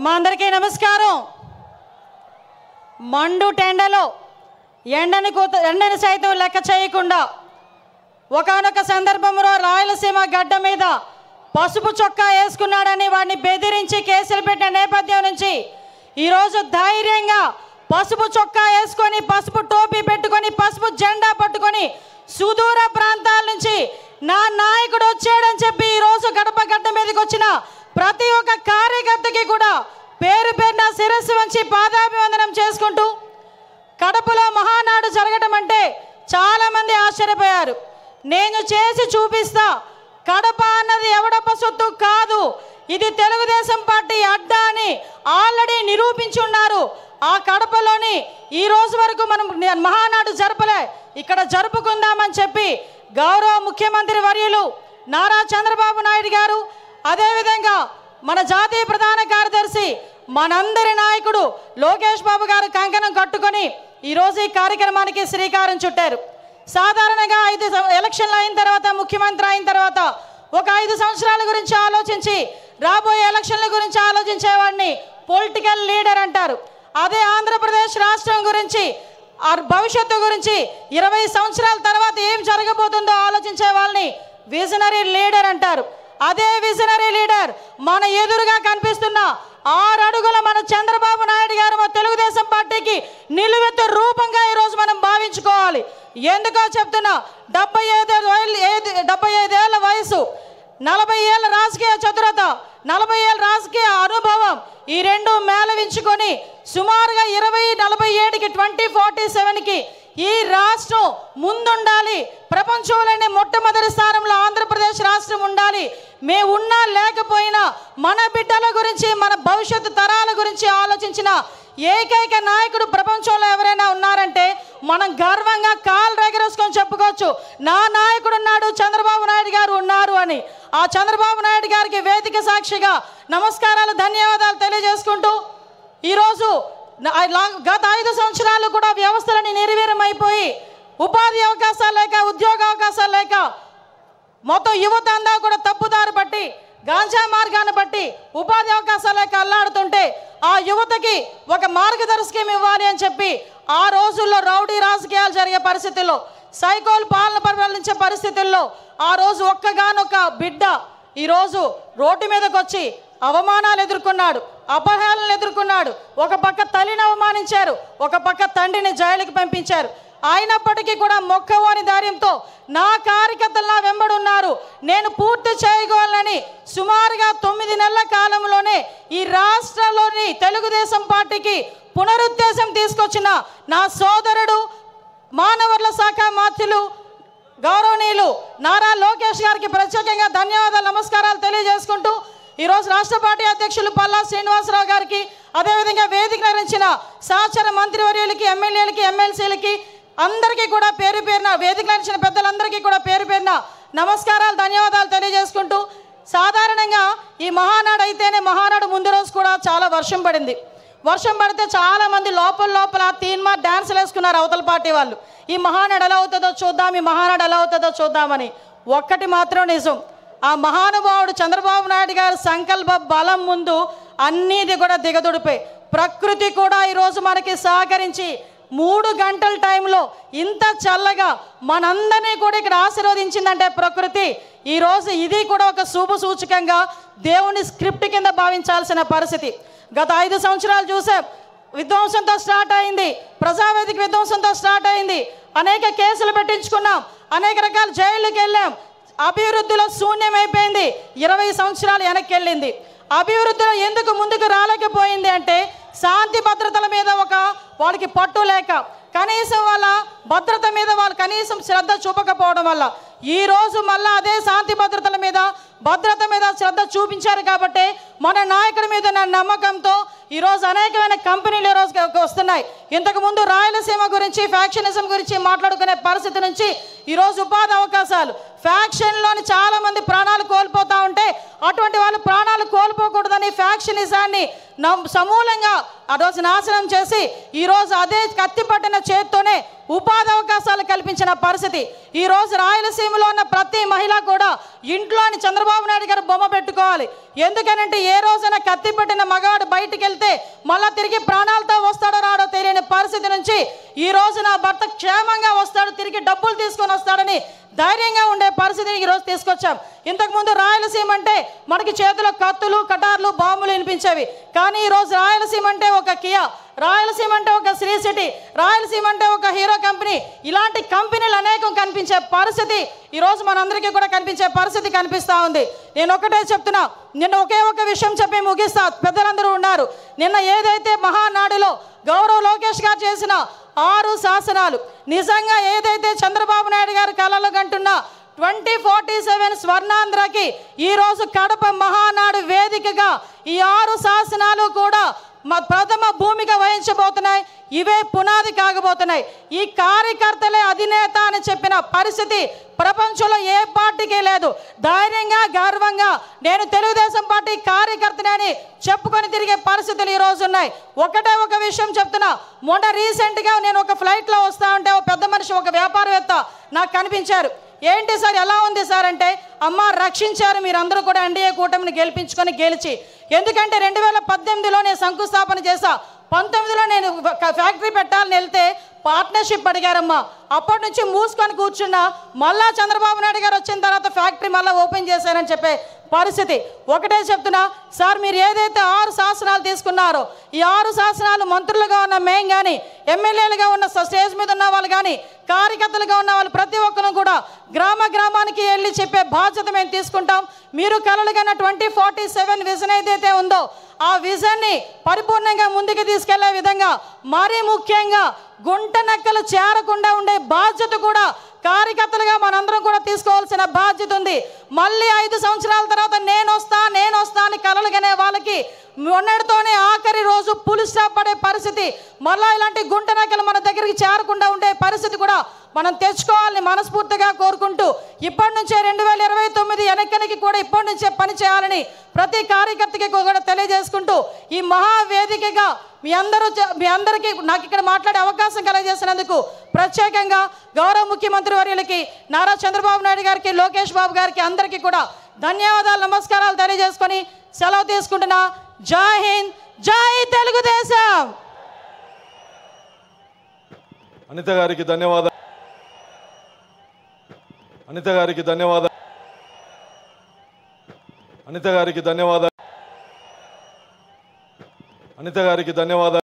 మా అందరికీ నమస్కారం. మండు టెండలో ఎండని సైతం లెక్క చేయకుండా ఒకానొక సందర్భంలో రాయలసీమ గడ్డ మీద పసుపు చొక్కా వేసుకున్నాడని వాడిని బెదిరించి కేసులు పెట్టిన నేపథ్యం నుంచి ఈరోజు ధైర్యంగా పసుపు చొక్కా వేసుకొని, పసుపు టోపీ పెట్టుకొని, పసుపు జెండా పట్టుకొని సుదూర ప్రాంతాల నుంచి నా నాయకుడు వచ్చాడని చెప్పి ఈరోజు గడప గడ్డ మీదకి వచ్చిన ప్రతి ఒక్క కార్యకర్తకి కూడా పేరు పేరున శిరస్సు వంచి పాదాభివందనం చేసుకుంటూ, కడపలో మహానాడు జరగడం అంటే చాలామంది ఆశ్చర్యపోయారు. నేను చేసి చూపిస్తా, కడప అన్నది ఎవడప్ప సొత్తు కాదు, ఇది తెలుగుదేశం పార్టీ అడ్డా అని ఆల్రెడీ నిరూపించున్నారు. ఆ కడపలోని ఈ రోజు వరకు మనం మహానాడు జరపలే, ఇక్కడ జరుపుకుందామని చెప్పి గౌరవ ముఖ్యమంత్రి వర్యులు నారా చంద్రబాబు నాయుడు గారు, అదేవిధంగా మన జాతీయ ప్రధాన కార్యదర్శి మనందరి నాయకుడు లోకేష్ బాబు గారు కంకణం కట్టుకొని ఈరోజు ఈ కార్యక్రమానికి శ్రీకారం చుట్టారు. సాధారణంగా 5 ఎలక్షన్లు అయిన తర్వాత, ముఖ్యమంత్రి అయిన తర్వాత ఒక 5 సంవత్సరాల గురించి ఆలోచించి రాబోయే ఎలక్షన్ల గురించి ఆలోచించేవాడిని పొలిటికల్ లీడర్ అంటారు. అదే ఆంధ్రప్రదేశ్ రాష్ట్రం గురించి, భవిష్యత్తు గురించి 20 సంవత్సరాల తర్వాత ఏం జరగబోతుందో ఆలోచించే వాళ్ళని విజనరీ లీడర్ అంటారు. అదే విజనరీ లీడర్ మన ఎదురుగా కనిపిస్తున్న 6 అడుగుల మన చంద్రబాబు నాయుడు గారు మన తెలుగుదేశం పార్టీకి నిలువెత్తు రూపంగా ఈరోజు మనం భావించుకోవాలి. ఎందుకో చెప్తున్నా, 75 ఏళ్ళ వయసు, 40 ఏళ్ళ రాజకీయ చతురత, 40 ఏళ్ళ రాజకీయ అనుభవం, ఈ రెండు మేళవించుకొని సుమారుగా 2047కి 2047కి ఈ రాష్ట్రం ముందుండాలి. ప్రపంచంలోనే మొట్టమొదటి స్థానంలో ఆంధ్రప్రదేశ్ రాష్ట్రం ఉండాలి. మేము ఉన్నా లేకపోయినా మన బిడ్డల గురించి, మన భవిష్యత్తు తరాల గురించి ఆలోచించిన ఏకైక నాయకుడు ప్రపంచంలో ఎవరైనా ఉన్నారంటే మనం గర్వంగా కాలు రెగరేసుకొని చెప్పుకోవచ్చు, నా నాయకుడు ఉన్నాడు, చంద్రబాబు నాయుడు గారు ఉన్నారు అని. ఆ చంద్రబాబు నాయుడు గారికి వేదిక సాక్షిగా నమస్కారాలు, ధన్యవాదాలు తెలియజేసుకుంటూ, ఈరోజు గత 5 సంవత్సరాలు కూడా వ్యవస్థలని నిర్వీర్యమైపోయి ఉపాధి అవకాశాలు లేక, ఉద్యోగ అవకాశాలు లేక మొత్తం యువత అంతా కూడా తప్పుదారి పట్టి, గాంజా మార్గాన్ని బట్టి ఉపాధి అవకాశాలు లేక అల్లాడుతుంటే ఆ యువతకి ఒక మార్గదర్శకం ఇవ్వాలి అని చెప్పి ఆ రోజుల్లో రౌడీ రాజకీయాలు జరిగే పరిస్థితుల్లో, సైకోల్ పాలన పరిపాలించే పరిస్థితుల్లో ఆ రోజు ఒక్కగానొక్క బిడ్డ ఈరోజు రోడ్డు మీదకి వచ్చి అవమానాలు ఎదుర్కొన్నాడు, అపహేళనలు ఎదుర్కొన్నాడు. ఒక పక్క తల్లిని అవమానించారు, ఒక పక్క తండ్రిని జైలుకి పంపించారు. అయినప్పటికీ కూడా మొక్కవోని ధైర్యంతో నా కార్యకర్తలు నా వెంబడున్నారు, నేను పూర్తి చేయగలనని సుమారుగా 9 నెలల కాలంలోనే ఈ రాష్ట్రంలోని తెలుగుదేశం పార్టీకి పునరుద్ధేశం తీసుకొచ్చిన నా సోదరుడు, మానవవనరుల శాఖ మంత్రులు గౌరవనీయులు నారా లోకేష్ గారికి ప్రత్యేకంగా ధన్యవాదాలు, నమస్కారాలు తెలియజేసుకుంటూ, ఈరోజు రాష్ట్ర పార్టీ అధ్యక్షులు పల్లా శ్రీనివాసరావు గారికి, అదేవిధంగా వేదిక నిర్వహించిన సహచర మంత్రివర్యులకి, ఎమ్మెల్యేలకి, ఎమ్మెల్సీలకి అందరికీ కూడా పేరు పేరున, వేదిక నిర్వహించిన పెద్దలందరికీ కూడా పేరు పేరున నమస్కారాలు, ధన్యవాదాలు తెలియజేసుకుంటూ, సాధారణంగా ఈ మహానాడు అయితేనే మహానాడు ముందు రోజు కూడా చాలా వర్షం పడింది. వర్షం పడితే చాలామంది లోపల తీన్మా డ్యాన్సులు వేసుకున్నారు అవతల పార్టీ వాళ్ళు. ఈ మహానాడు ఎలా అవుతుందో చూద్దాం, ఈ మహానాడు ఎలా అవుతుందో చూద్దామని. ఒక్కటి మాత్రం నిజం, ఆ మహానుభావుడు చంద్రబాబు నాయుడు గారి సంకల్ప బలం ముందు అన్నిది కూడా దిగదుడిపోయి, ప్రకృతి కూడా ఈరోజు మనకి సహకరించి 3 గంటల టైంలో ఇంత చల్లగా మనందరినీ కూడా ఇక్కడ ఆశీర్వదించిందంటే ప్రకృతి, ఈరోజు ఇది కూడా ఒక శుభ సూచకంగా దేవుని స్క్రిప్ట్ కింద భావించాల్సిన పరిస్థితి. గత 5 సంవత్సరాలు చూసాం, విధ్వంసంతో స్టార్ట్ అయింది, ప్రజావేదిక విధ్వంసంతో స్టార్ట్ అయింది, అనేక కేసులు పెట్టించుకున్నాం, అనేక రకాల జైళ్ళకి వెళ్ళాం, అభివృద్ధిలో శూన్యమైపోయింది, 20 సంవత్సరాలు వెనక్కి వెళ్ళింది. అభివృద్ధిలో ఎందుకు ముందుకు రాలేకపోయింది అంటే శాంతి భద్రతల మీద వాళ్ళకి పట్టు లేక, కనీసం వాళ్ళ భద్రత మీద వాళ్ళు కనీసం శ్రద్ధ చూపకపోవడం వల్ల ఈరోజు మళ్ళీ అదే శాంతి భద్రతల మీద, భద్రత మీద శ్రద్ధ చూపించారు. కాబట్టి మన నాయకుడి మీద నా నమ్మకంతో ఈరోజు అనేకమైన కంపెనీలు ఈరోజు వస్తున్నాయి. ఇంతకుముందు రాయలసీమ గురించి, ఫ్యాక్షనిజం గురించి మాట్లాడుకునే పరిస్థితి నుంచి ఈరోజు ఉపాధి అవకాశాలు, ఫ్యాక్షన్లోని చాలామంది ప్రాణాలు కోల్పోతూ ఉంటే అటువంటి వాళ్ళు ప్రాణాలు కోల్పోకూడదని ఫ్యాక్షనిజాన్ని సమూలంగా ఆ రోజు నాశనం చేసి ఈరోజు అదే కత్తి పట్టిన చేత్తోనే ఉపాధి అవకాశాలు కల్పించిన పరిస్థితి. ఈరోజు రాయలసీమలో ఉన్న ప్రతి మహిళ కూడా ఇంట్లోని చంద్రబాబు నాయుడు గారు బొమ్మ పెట్టుకోవాలి. ఎందుకనంటే ఏ రోజైనా కత్తి పట్టిన మగవాడు బయటికి వెళ్తే మళ్ళీ తిరిగి ప్రాణాలతో వస్తాడో రాడో తెలియని పరిస్థితి నుంచి ఈ రోజు నా భర్త క్షేమంగా వస్తాడు, తిరిగి డబ్బులు తీసుకొని వస్తాడని ధైర్యంగా ఉండే పరిస్థితిని ఈరోజు తీసుకొచ్చాం. ఇంతకుముందు రాయలసీమ అంటే మనకి చేతిలో కత్తులు, కటార్లు, బాంబులు వినిపించేవి. కానీ ఈరోజు రాయలసీమ అంటే ఒక కియా, రాయలసీమ అంటే ఒక శ్రీ సిటీ, రాయలసీమ అంటే ఒక హీరో కంపెనీ, ఇలాంటి కంపెనీలు అనేకం కనిపించే పరిస్థితి ఈరోజు మనందరికీ కూడా కనిపించే పరిస్థితి కనిపిస్తూ ఉంది. నేను ఒకటే చెప్తున్నా, నిన్న ఒకే ఒక విషయం చెప్పి ముగిస్తా. పెద్దలందరూ ఉన్నారు. నిన్న ఏదైతే మహానాడులో గౌరవ లోకేష్ గారు చేసిన 6 శాసనాలు నిజంగా ఏదైతే చంద్రబాబు నాయుడు గారు కలలు కంటున్న 2047 స్వర్ణాంధ్రకి ఈరోజు కడప మహానాడు వేదికగా ఈ 6 శాసనాలు కూడా ప్రథమ భూమిక వహించబోతున్నాయి. ఇవే పునాది కాగబోతున్నాయి. ఈ కార్యకర్తలే అధినేత అని చెప్పిన పరిస్థితి ప్రపంచంలో ఏ పార్టీకి లేదు. ధైర్యంగా గర్వంగా నేను తెలుగుదేశం పార్టీ కార్యకర్తనని చెప్పుకొని తిరిగే పరిస్థితులు ఈరోజు ఉన్నాయి. ఒకటే ఒక విషయం చెప్తున్నా. మొన్న రీసెంట్గా నేను ఒక ఫ్లైట్లో వస్తా ఉంటే ఒక పెద్ద మనిషి, ఒక వ్యాపారవేత్త నాకు కనిపించారు. ఏంటి సార్ ఎలా ఉంది సార్ అంటే, అమ్మ రక్షించారు మీరందరూ కూడా ఎన్డీఏ కూటమిని గెలిచి. ఎందుకంటే 2018లో నేను శంకుస్థాపన చేశా. 19లో నేను ఫ్యాక్టరీ పెట్టాలని వెళ్తే పార్ట్నర్షిప్ అడిగారమ్మా. అప్పటి నుంచి మూసుకొని కూర్చున్నా. మళ్ళా చంద్రబాబు నాయుడు గారు వచ్చిన తర్వాత ఫ్యాక్టరీ మళ్ళీ ఓపెన్ చేశారని చెప్పే పరిస్థితి. ఒకటే చెప్తున్నా సార్, మీరు ఏదైతే 6 శాసనాలు తీసుకున్నారో ఈ 6 శాసనాలు మంత్రులుగా ఉన్న మేము కానీ, ఎమ్మెల్యేలుగా ఉన్న స్టేజ్ మీద ఉన్న వాళ్ళు కానీ, కార్యకర్తలుగా ఉన్న వాళ్ళు ప్రతి ఒక్కరు కూడా గ్రామానికి వెళ్ళి చెప్పే బాధ్యత మేము తీసుకుంటాం. మీరు కలలుగన్న 2047 విజన్ ఏదైతే ఉందో ఆ విజన్ని పరిపూర్ణంగా ముందుకు తీసుకెళ్లే విధంగా, మరీ ముఖ్యంగా గుంట నక్కలు చేరకుండా ఉండే బాధ్యత కూడా కార్యకర్తలుగా మనందరం కూడా తీసుకోవాల్సిన బాధ్యత ఉంది. మళ్ళీ 5 సంవత్సరాల తర్వాత నేను వస్తా అని కలలుగనే వాళ్ళకి మొన్నటితోనే ఆఖరి రోజు పులి స్టాప్ పడే పరిస్థితి, మళ్ళీ ఇలాంటి గుంట నక్కలు మన దగ్గరికి చేరకుండా ఉండే పరిస్థితి కూడా మనం తెచ్చుకోవాలని మనస్ఫూర్తిగా కోరుకుంటూ, ఇప్పటి నుంచే 2029 వెనక్కి కూడా ఇప్పటి నుంచే పని చేయాలని ప్రతి కార్యకర్తకి కూడా తెలియజేసుకుంటూ, ఈ మహావేదికగా మీ అందరికీ నాకు ఇక్కడ మాట్లాడే అవకాశం కలగజేసినందుకు ప్రత్యేకంగా గౌరవ ముఖ్యమంత్రి వర్యులకి, నారా చంద్రబాబు నాయుడు గారికి, లోకేష్ బాబు గారికి అందరికీ కూడా ధన్యవాదాలు, నమస్కారాలు తెలియజేసుకొని సెలవు తీసుకుంటున్నా. జై హింద్, జై తెలుగుదేశం. అనిత గారికి ధన్యవాదాలు. అనిత గారికి ధన్యవాదాలు. అనిత గారికి ధన్యవాదాలు. అనిత గారికి ధన్యవాదాలు.